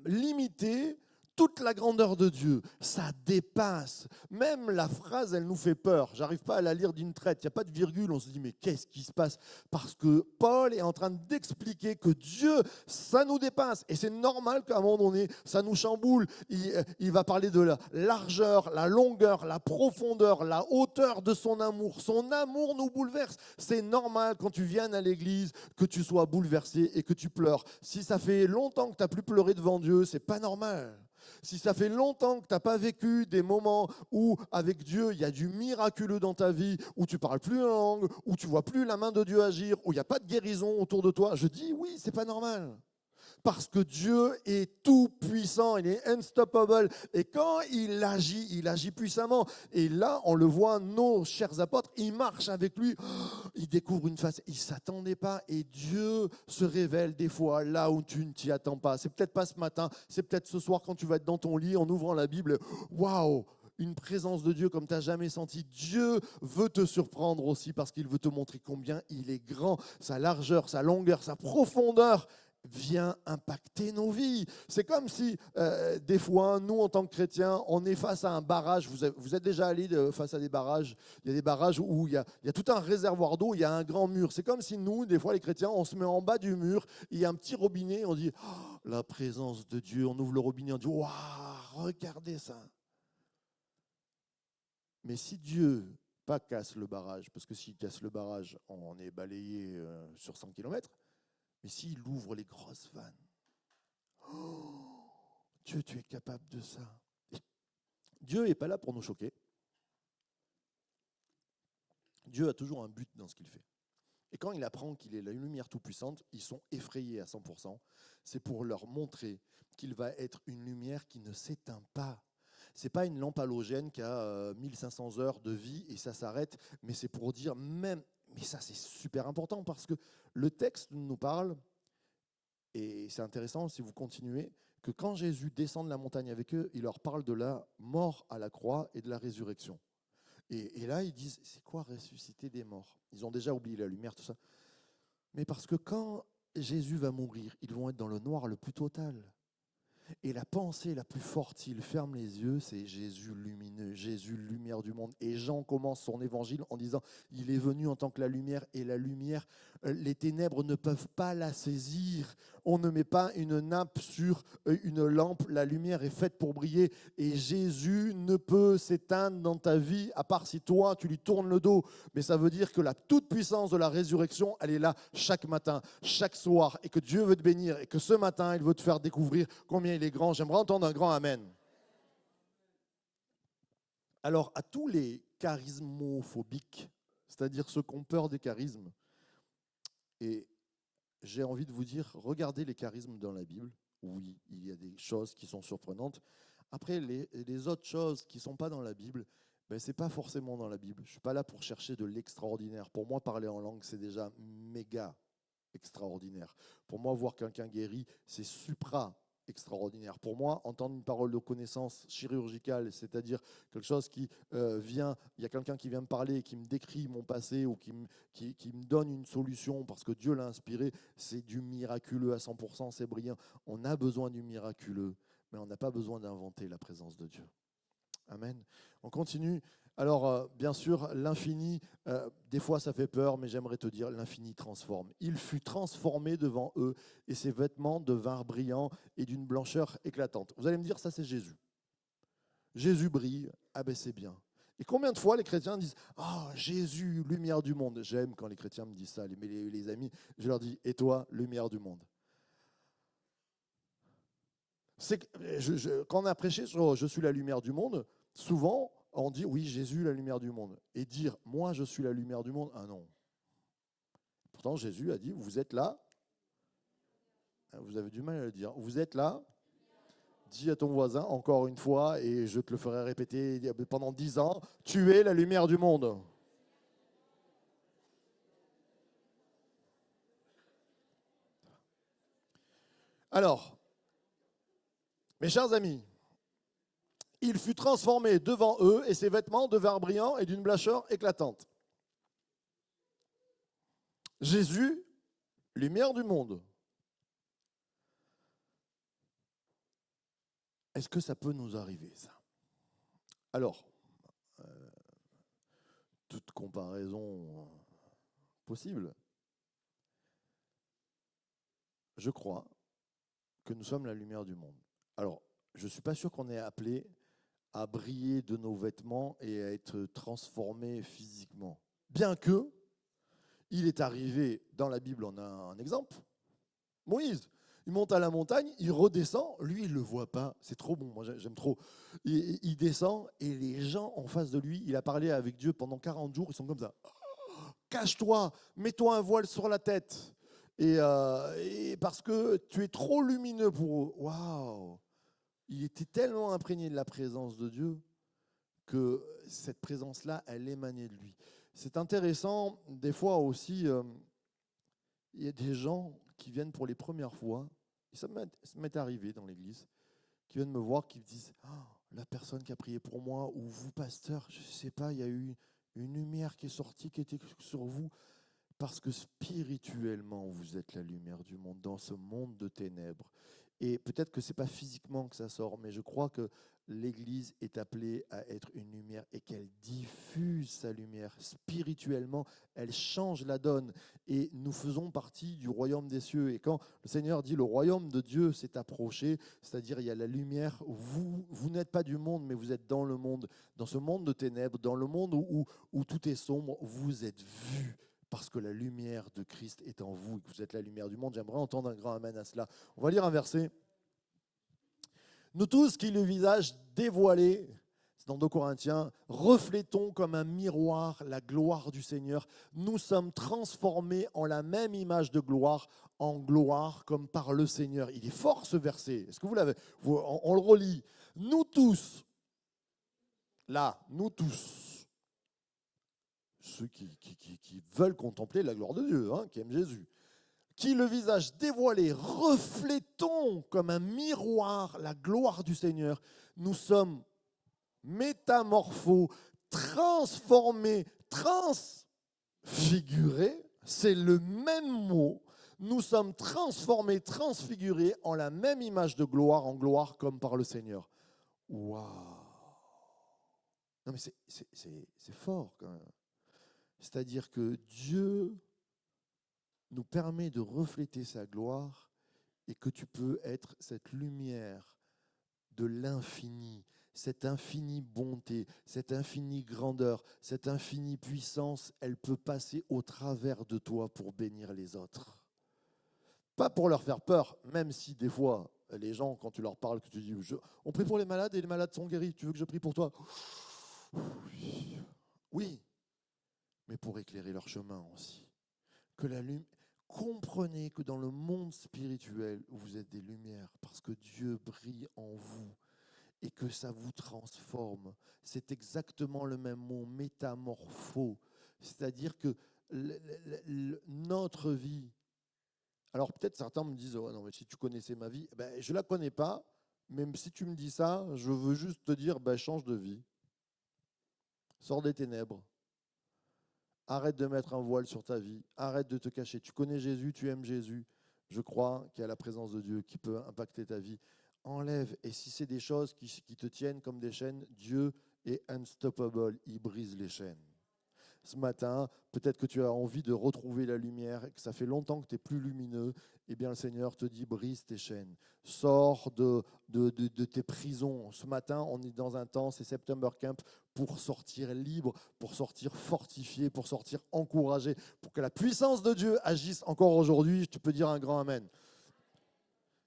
limité toute la grandeur de Dieu. Ça dépasse. Même la phrase, elle nous fait peur. J'arrive pas à la lire d'une traite. Il n'y a pas de virgule. On se dit, mais qu'est-ce qui se passe? Parce que Paul est en train d'expliquer que Dieu, ça nous dépasse. Et c'est normal qu'à un moment donné, ça nous chamboule. Il va parler de la largeur, la longueur, la profondeur, la hauteur de son amour. Son amour nous bouleverse. C'est normal quand tu viennes à l'église que tu sois bouleversé et que tu pleures. Si ça fait longtemps que tu n'as plus pleuré devant Dieu, c'est pas normal. Si ça fait longtemps que tu n'as pas vécu des moments où, avec Dieu, il y a du miraculeux dans ta vie, où tu ne parles plus la langue, où tu ne vois plus la main de Dieu agir, où il n'y a pas de guérison autour de toi, je dis oui, c'est pas normal. Parce que Dieu est tout puissant, il est unstoppable. Et quand il agit puissamment. Et là, on le voit, nos chers apôtres, ils marchent avec lui, ils découvrent une face, ils ne s'attendaient pas. Et Dieu se révèle des fois là où tu ne t'y attends pas. C'est peut-être pas ce matin, c'est peut-être ce soir quand tu vas être dans ton lit en ouvrant la Bible. Waouh! Une présence de Dieu comme tu n'as jamais senti. Dieu veut te surprendre aussi parce qu'il veut te montrer combien il est grand, sa largeur, sa longueur, sa profondeur vient impacter nos vies. C'est comme si, des fois, nous, en tant que chrétiens, on est face à un barrage. Vous êtes déjà allé face à des barrages. Il y a des barrages où il y a tout un réservoir d'eau, il y a un grand mur. C'est comme si nous, des fois, les chrétiens, on se met en bas du mur, il y a un petit robinet, on dit oh, la présence de Dieu. On ouvre le robinet, on dit waouh, regardez ça. Mais si Dieu pas casse le barrage, parce que s'il casse le barrage, on est balayé sur 100 km. Mais s'il ouvre les grosses vannes, oh, Dieu, tu es capable de ça. Dieu n'est pas là pour nous choquer. Dieu a toujours un but dans ce qu'il fait. Et quand il apprend qu'il est la lumière tout-puissante, ils sont effrayés à 100%. C'est pour leur montrer qu'il va être une lumière qui ne s'éteint pas. Ce n'est pas une lampe halogène qui a 1500 heures de vie et ça s'arrête, mais c'est pour dire même, mais ça c'est super important parce que le texte nous parle. Et c'est intéressant, si vous continuez, que quand Jésus descend de la montagne avec eux, il leur parle de la mort à la croix et de la résurrection. Et là, ils disent, c'est quoi ressusciter des morts? Ils ont déjà oublié la lumière, tout ça. Mais parce que quand Jésus va mourir, ils vont être dans le noir le plus total. Et la pensée la plus forte, s'il ferme les yeux, c'est Jésus lumineux, Jésus lumière du monde. Et Jean commence son évangile en disant, il est venu en tant que la lumière, et la lumière, les ténèbres ne peuvent pas la saisir. On ne met pas une nappe sur une lampe, la lumière est faite pour briller. Et Jésus ne peut s'éteindre dans ta vie, à part si toi, tu lui tournes le dos. Mais ça veut dire que la toute-puissance de la résurrection, elle est là chaque matin, chaque soir, et que Dieu veut te bénir, et que ce matin, il veut te faire découvrir combien il est grand. J'aimerais entendre un grand amen. Alors, à tous les charismophobiques, c'est-à-dire ceux qui ont peur des charismes, et j'ai envie de vous dire, regardez les charismes dans la Bible. Oui, il y a des choses qui sont surprenantes. Après, les autres choses qui ne sont pas dans la Bible, ben, ce n'est pas forcément dans la Bible. Je ne suis pas là pour chercher de l'extraordinaire. Pour moi, parler en langue, c'est déjà méga extraordinaire. Pour moi, voir quelqu'un guéri, c'est supra extraordinaire. Pour moi, entendre une parole de connaissance chirurgicale, c'est-à-dire quelque chose qui vient, il y a quelqu'un qui vient me parler, qui me décrit mon passé ou qui me donne une solution parce que Dieu l'a inspiré, c'est du miraculeux à 100%, c'est brillant. On a besoin du miraculeux, mais on n'a pas besoin d'inventer la présence de Dieu. Amen. On continue. Alors, bien sûr, l'infini, des fois ça fait peur, mais j'aimerais te dire, l'infini transforme. Il fut transformé devant eux et ses vêtements devinrent brillants et d'une blancheur éclatante. Vous allez me dire, ça c'est Jésus. Jésus brille, ah ben c'est bien. Et combien de fois les chrétiens disent « Ah, Jésus, lumière du monde ». J'aime quand les chrétiens me disent ça, mais les amis, je leur dis « Et toi, lumière du monde ». Quand on a prêché sur « Je suis la lumière du monde », souvent, on dit oui, Jésus, la lumière du monde. Et dire moi, je suis la lumière du monde, ah non. Pourtant, Jésus a dit vous êtes là. Vous avez du mal à le dire. Vous êtes là. Dis à ton voisin encore une fois, et je te le ferai répéter pendant 10 ans tu es la lumière du monde. Alors, mes chers amis, il fut transformé devant eux et ses vêtements devinrent brillants et d'une blancheur éclatante. Jésus, lumière du monde. Est-ce que ça peut nous arriver, ça? Alors, toute comparaison possible, je crois que nous sommes la lumière du monde. Alors, je ne suis pas sûr qu'on est appelé à briller de nos vêtements et à être transformé physiquement. Bien que, il est arrivé, dans la Bible, on a un exemple, Moïse. Il monte à la montagne, il redescend, lui il ne le voit pas, c'est trop bon, moi j'aime trop. Il descend et les gens en face de lui, il a parlé avec Dieu pendant 40 jours, ils sont comme ça. Cache-toi, mets-toi un voile sur la tête. Et parce que tu es trop lumineux pour eux. Waouh! Il était tellement imprégné de la présence de Dieu que cette présence-là, elle émanait de lui. C'est intéressant, des fois aussi, il y a des gens qui viennent pour les premières fois, et ça m'est arrivé dans l'église, qui viennent me voir, qui me disent la personne qui a prié pour moi, ou vous, pasteur, je ne sais pas, il y a eu une lumière qui est sortie, qui était sur vous, parce que spirituellement, vous êtes la lumière du monde, dans ce monde de ténèbres. Et peut-être que ce n'est pas physiquement que ça sort, mais je crois que l'Église est appelée à être une lumière et qu'elle diffuse sa lumière. Spirituellement, elle change la donne. Et nous faisons partie du royaume des cieux. Et quand le Seigneur dit le royaume de Dieu s'est approché, c'est-à-dire il y a la lumière, vous n'êtes pas du monde, mais vous êtes dans le monde, dans ce monde de ténèbres, dans le monde où tout est sombre, vous êtes vus parce que la lumière de Christ est en vous et que vous êtes la lumière du monde. J'aimerais entendre un grand amen à cela. On va lire un verset. Nous tous qui le visage dévoilé, c'est dans 2 Corinthiens, reflétons comme un miroir la gloire du Seigneur. Nous sommes transformés en la même image de gloire, en gloire comme par le Seigneur. Il est fort ce verset. Est-ce que vous l'avez? On le relit. Nous tous, là, nous tous, ceux qui veulent contempler la gloire de Dieu, qui aiment Jésus, qui le visage dévoilé, reflétons comme un miroir la gloire du Seigneur. Nous sommes métamorphos, transformés, transfigurés, c'est le même mot. Nous sommes transformés, transfigurés en la même image de gloire en gloire comme par le Seigneur. Waouh! Non mais c'est fort quand même. C'est-à-dire que Dieu nous permet de refléter sa gloire et que tu peux être cette lumière de l'infini, cette infinie bonté, cette infinie grandeur, cette infinie puissance, elle peut passer au travers de toi pour bénir les autres. Pas pour leur faire peur, même si des fois, les gens, quand tu leur parles, que tu dis, on prie pour les malades et les malades sont guéris, tu veux que je prie pour toi? Oui, mais pour éclairer leur chemin aussi. Que la lumière... Comprenez que dans le monde spirituel, vous êtes des lumières parce que Dieu brille en vous et que ça vous transforme. C'est exactement le même mot, métamorpho. C'est-à-dire que notre vie... Alors peut-être certains me disent, oh non, mais si tu connaissais ma vie, ben, je ne la connais pas, même si tu me dis ça, je veux juste te dire, ben, change de vie. Sors des ténèbres. Arrête de mettre un voile sur ta vie. Arrête de te cacher. Tu connais Jésus, tu aimes Jésus. Je crois qu'il y a la présence de Dieu qui peut impacter ta vie. Enlève. Et si c'est des choses qui te tiennent comme des chaînes, Dieu est unstoppable. Il brise les chaînes. Ce matin, peut-être que tu as envie de retrouver la lumière et que ça fait longtemps que tu n'es plus lumineux. Eh bien, le Seigneur te dit, brise tes chaînes. Sors de tes prisons. Ce matin, on est dans un temps, c'est September Camp, pour sortir libre, pour sortir fortifié, pour sortir encouragé, pour que la puissance de Dieu agisse encore aujourd'hui. Tu peux dire un grand amen.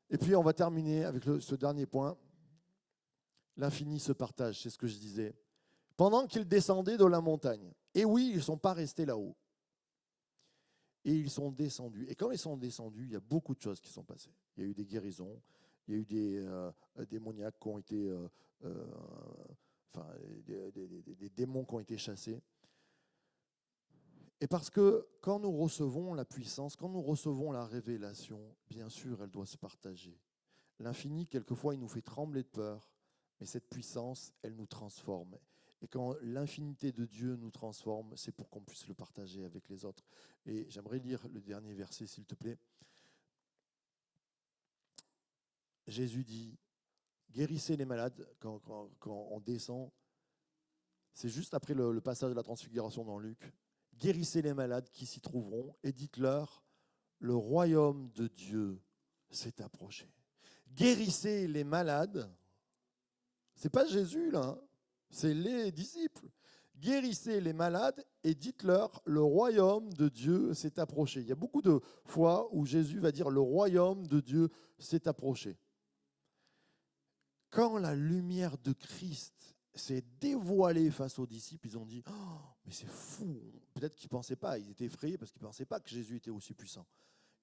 Et puis, on va terminer avec ce dernier point. L'infini se partage, c'est ce que je disais. Pendant qu'ils descendaient de la montagne. Et oui, ils ne sont pas restés là-haut. Et ils sont descendus. Et quand ils sont descendus, il y a beaucoup de choses qui sont passées. Il y a eu des guérisons, il y a eu des démoniaques qui ont été... des démons qui ont été chassés. Et parce que quand nous recevons la puissance, quand nous recevons la révélation, bien sûr, elle doit se partager. L'infini, quelquefois, il nous fait trembler de peur, mais cette puissance, elle nous transforme. Et quand l'infinité de Dieu nous transforme, c'est pour qu'on puisse le partager avec les autres. Et j'aimerais lire le dernier verset, s'il te plaît. Jésus dit, guérissez les malades quand on descend. C'est juste après le passage de la transfiguration dans Luc. Guérissez les malades qui s'y trouveront et dites-leur, le royaume de Dieu s'est approché. Guérissez les malades. C'est pas Jésus là, hein. C'est les disciples. Guérissez les malades et dites-leur, le royaume de Dieu s'est approché. Il y a beaucoup de fois où Jésus va dire, le royaume de Dieu s'est approché. Quand la lumière de Christ s'est dévoilée face aux disciples, ils ont dit, oh, mais c'est fou. Peut-être qu'ils ne pensaient pas, ils étaient effrayés parce qu'ils ne pensaient pas que Jésus était aussi puissant.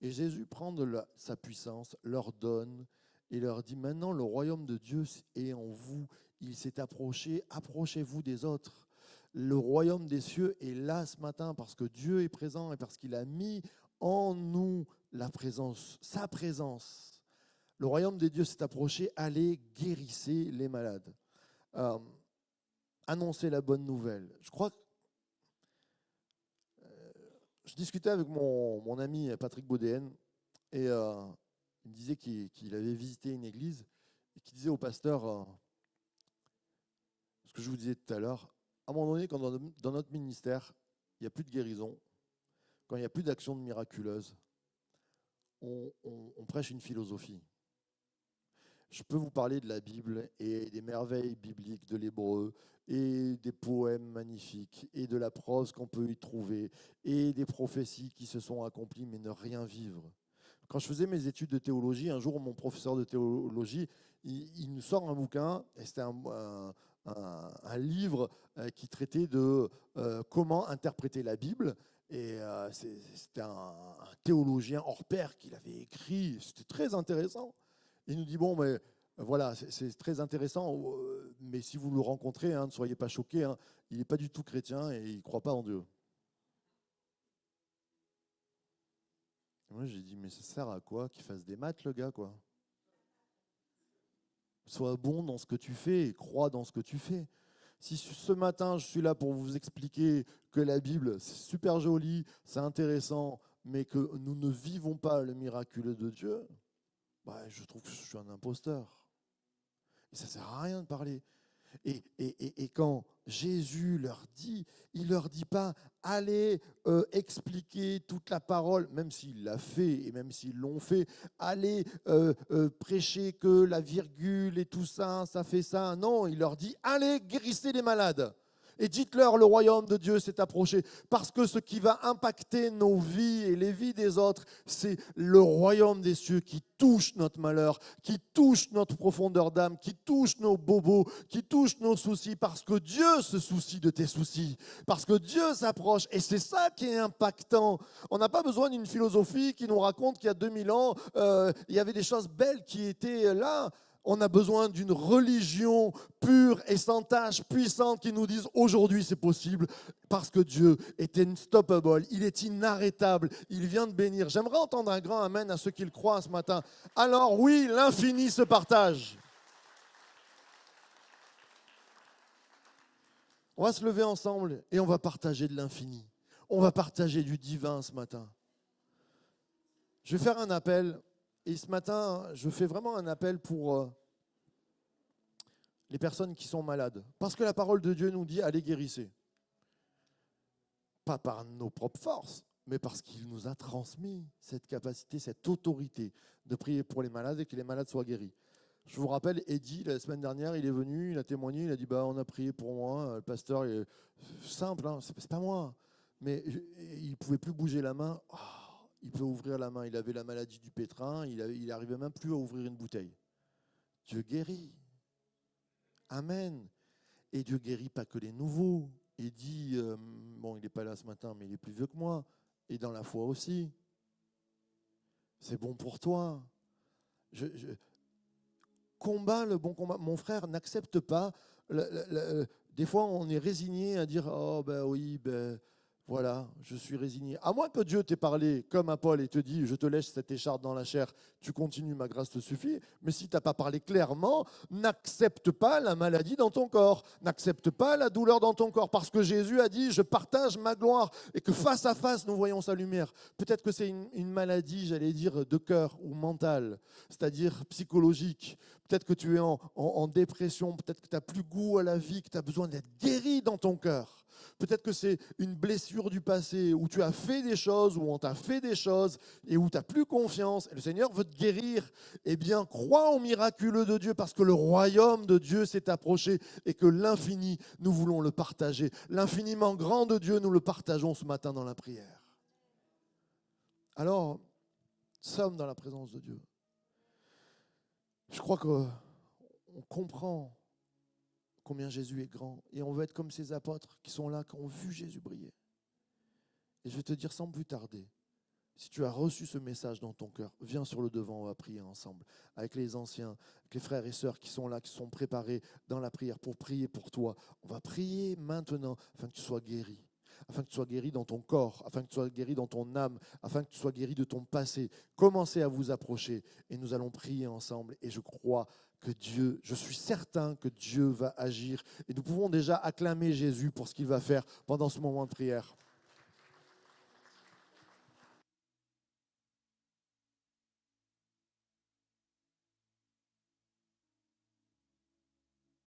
Et Jésus prend sa puissance, leur donne et leur dit, maintenant le royaume de Dieu est en vous, il s'est approché, approchez-vous des autres. Le royaume des cieux est là ce matin parce que Dieu est présent et parce qu'il a mis en nous la présence, sa présence. Le royaume des dieux s'est approché, allez, guérissez les malades. Annoncez la bonne nouvelle. Je crois que je discutais avec mon ami Patrick Baudéen et il me disait qu'il avait visité une église et qu'il disait au pasteur, ce que je vous disais tout à l'heure, à un moment donné, quand dans notre ministère, il n'y a plus de guérison, quand il n'y a plus d'action miraculeuse, on prêche une philosophie. Je peux vous parler de la Bible et des merveilles bibliques de l'hébreu et des poèmes magnifiques et de la prose qu'on peut y trouver et des prophéties qui se sont accomplies mais ne rien vivre. Quand je faisais mes études de théologie, un jour mon professeur de théologie, il nous sort un bouquin et c'était un livre qui traitait de comment interpréter la Bible. Et c'était un théologien hors pair qui l'avait écrit, c'était très intéressant. Il nous dit, bon, mais voilà, c'est très intéressant, mais si vous le rencontrez, hein, ne soyez pas choqués, hein, il n'est pas du tout chrétien et il ne croit pas en Dieu. Et moi, j'ai dit, mais ça sert à quoi qu'il fasse des maths, le gars, quoi? Sois bon dans ce que tu fais et crois dans ce que tu fais. Si ce matin, je suis là pour vous expliquer que la Bible, c'est super joli, c'est intéressant, mais que nous ne vivons pas le miracle de Dieu, bah, je trouve que je suis un imposteur. Et ça ne sert à rien de parler. Et quand Jésus leur dit, il ne leur dit pas allez expliquer toute la parole, même s'il l'a fait et même s'ils l'ont fait, allez prêcher que la virgule et tout ça, ça fait ça. Non, il leur dit allez guérissez les malades. Et dites-leur, le royaume de Dieu s'est approché. Parce que ce qui va impacter nos vies et les vies des autres, c'est le royaume des cieux qui touche notre malheur, qui touche notre profondeur d'âme, qui touche nos bobos, qui touche nos soucis. Parce que Dieu se soucie de tes soucis. Parce que Dieu s'approche. Et c'est ça qui est impactant. On n'a pas besoin d'une philosophie qui nous raconte qu'il y a 2000 ans, il y avait des choses belles qui étaient là. On a besoin d'une religion pure et sans tache, puissante, qui nous dise aujourd'hui c'est possible parce que Dieu est unstoppable, il est inarrêtable, il vient de bénir. J'aimerais entendre un grand amen à ceux qui le croient ce matin. Alors oui, l'infini se partage. On va se lever ensemble et on va partager de l'infini. On va partager du divin ce matin. Je vais faire un appel. Et ce matin, je fais vraiment un appel pour les personnes qui sont malades. Parce que la parole de Dieu nous dit, allez guérissez. Pas par nos propres forces, mais parce qu'il nous a transmis cette capacité, cette autorité de prier pour les malades et que les malades soient guéris. Je vous rappelle, Eddie, la semaine dernière, il est venu, il a témoigné, il a dit, on a prié pour moi. Le pasteur, il est simple, hein, c'est pas moi. Mais il ne pouvait plus bouger la main. Oh, il peut ouvrir la main. Il avait la maladie du pétrin. Il n'arrivait même plus à ouvrir une bouteille. Dieu guérit. Amen. Et Dieu guérit pas que les nouveaux. Il dit, bon, il n'est pas là ce matin, mais il est plus vieux que moi. Et dans la foi aussi. C'est bon pour toi. Combat le bon combat. Mon frère, n'accepte pas. Des fois, on est résigné à dire, oh ben oui, ben Voilà, je suis résigné. À moins que Dieu t'ait parlé comme à Paul et te dit, je te laisse cette écharpe dans la chair, tu continues, ma grâce te suffit. Mais si tu n'as pas parlé clairement, n'accepte pas la maladie dans ton corps, n'accepte pas la douleur dans ton corps, parce que Jésus a dit, je partage ma gloire, et que face à face, nous voyons sa lumière. Peut-être que c'est une maladie, j'allais dire, de cœur ou mentale, c'est-à-dire psychologique. Peut-être que tu es en dépression, peut-être que tu n'as plus goût à la vie, que tu as besoin d'être guéri dans ton cœur. Peut-être que c'est une blessure du passé où tu as fait des choses, où on t'a fait des choses et où tu n'as plus confiance. Et le Seigneur veut te guérir. Eh bien, crois au miraculeux de Dieu parce que le royaume de Dieu s'est approché et que l'infini, nous voulons le partager. L'infiniment grand de Dieu, nous le partageons ce matin dans la prière. Alors, nous sommes dans la présence de Dieu. Je crois qu'on comprend combien Jésus est grand. Et on veut être comme ces apôtres qui sont là, qui ont vu Jésus briller. Et je vais te dire sans plus tarder, si tu as reçu ce message dans ton cœur, viens sur le devant, on va prier ensemble, avec les anciens, avec les frères et sœurs qui sont là, qui sont préparés dans la prière pour prier pour toi. On va prier maintenant afin que tu sois guéri. Afin que tu sois guéri dans ton corps, afin que tu sois guéri dans ton âme, afin que tu sois guéri de ton passé. Commencez à vous approcher et nous allons prier ensemble. Et je crois que Dieu, je suis certain que Dieu va agir. Et nous pouvons déjà acclamer Jésus pour ce qu'il va faire pendant ce moment de prière.